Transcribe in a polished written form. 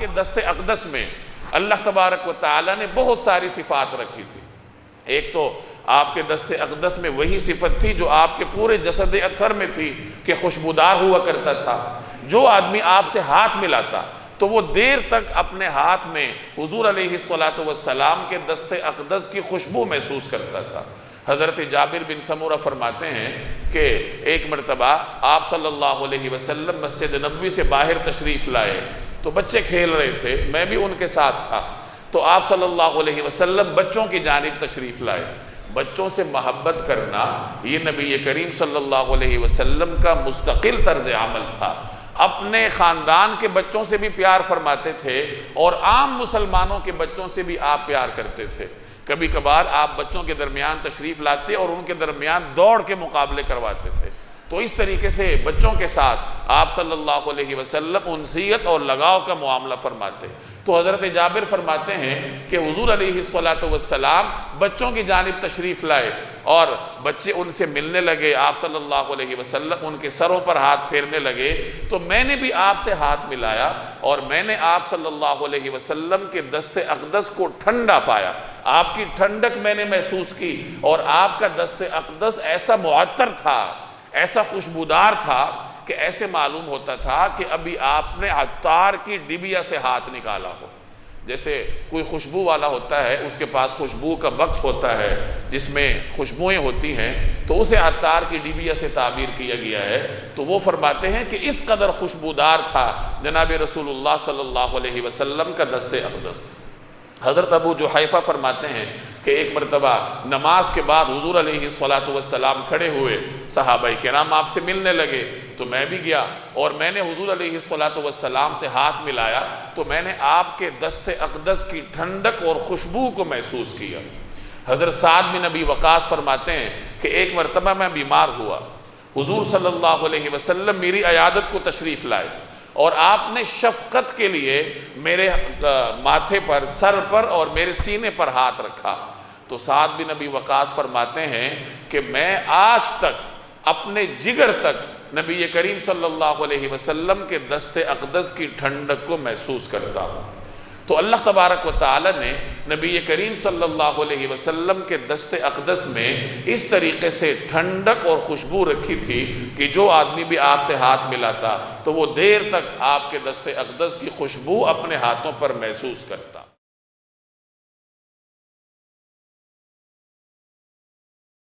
کے دست اقدس میں اللہ تبارک و تعالیٰ نے بہت ساری صفات رکھی تھی۔ ایک تو آپ کے دست اقدس میں وہی صفت تھی جو آپ کے پورے جسد اطہر میں تھی کہ خوشبودار ہوا کرتا تھا۔ جو آدمی آپ سے ہاتھ ملاتا تو وہ دیر تک اپنے ہاتھ میں حضور علیہ السلام کے دست اقدس کی خوشبو محسوس کرتا تھا۔ حضرت جابر بن سمورہ فرماتے ہیں کہ ایک مرتبہ آپ صلی اللہ علیہ وسلم مسجد نبوی سے باہر تشریف لائے تو بچے کھیل رہے تھے، میں بھی ان کے ساتھ تھا، تو آپ صلی اللہ علیہ وسلم بچوں کی جانب تشریف لائے۔ بچوں سے محبت کرنا یہ نبی کریم صلی اللہ علیہ وسلم کا مستقل طرز عمل تھا۔ اپنے خاندان کے بچوں سے بھی پیار فرماتے تھے اور عام مسلمانوں کے بچوں سے بھی آپ پیار کرتے تھے۔ کبھی کبھار آپ بچوں کے درمیان تشریف لاتے اور ان کے درمیان دوڑ کے مقابلے کرواتے تھے۔ تو اس طریقے سے بچوں کے ساتھ آپ صلی اللہ علیہ وسلم انسیت اور لگاؤ کا معاملہ فرماتے۔ تو حضرت جابر فرماتے ہیں کہ حضور علیہ السلام بچوں کی جانب تشریف لائے اور بچے ان سے ملنے لگے، آپ صلی اللہ علیہ وسلم ان کے سروں پر ہاتھ پھیرنے لگے، تو میں نے بھی آپ سے ہاتھ ملایا اور میں نے آپ صلی اللہ علیہ وسلم کے دست اقدس کو ٹھنڈا پایا، آپ کی ٹھنڈک میں نے محسوس کی، اور آپ کا دست اقدس ایسا معطر تھا، ایسا خوشبودار تھا کہ ایسے معلوم ہوتا تھا کہ ابھی آپ نے عطار کی ڈبیا سے ہاتھ نکالا ہو۔ جیسے کوئی خوشبو والا ہوتا ہے، اس کے پاس خوشبو کا بکس ہوتا ہے جس میں خوشبوئیں ہوتی ہیں، تو اسے عطار کی ڈبیا سے تعبیر کیا گیا ہے۔ تو وہ فرماتے ہیں کہ اس قدر خوشبودار تھا جناب رسول اللہ صلی اللہ علیہ وسلم کا دست اقدس۔ حضرت ابو جحیفہ فرماتے ہیں کہ ایک مرتبہ نماز کے بعد حضور علیہ السلام کھڑے ہوئے، صحابہ کرام آپ سے ملنے لگے، تو میں بھی گیا اور میں نے حضور علیہ السلام سے ہاتھ ملایا، تو میں نے آپ کے دست اقدس کی ٹھنڈک اور خوشبو کو محسوس کیا۔ حضرت سعد بن ابی وقاص فرماتے ہیں کہ ایک مرتبہ میں بیمار ہوا، حضور صلی اللہ علیہ وسلم میری عیادت کو تشریف لائے اور آپ نے شفقت کے لیے میرے ماتھے پر، سر پر اور میرے سینے پر ہاتھ رکھا۔ تو سعد بن ابی وقاص فرماتے ہیں کہ میں آج تک اپنے جگر تک نبی کریم صلی اللہ علیہ وسلم کے دست اقدس کی ٹھنڈک کو محسوس کرتا ہوں۔ تو اللہ تبارک و تعالی نے نبی کریم صلی اللہ علیہ وسلم کے دست اقدس میں اس طریقے سے ٹھنڈک اور خوشبو رکھی تھی کہ جو آدمی بھی آپ سے ہاتھ ملاتا تو وہ دیر تک آپ کے دست اقدس کی خوشبو اپنے ہاتھوں پر محسوس کرتا۔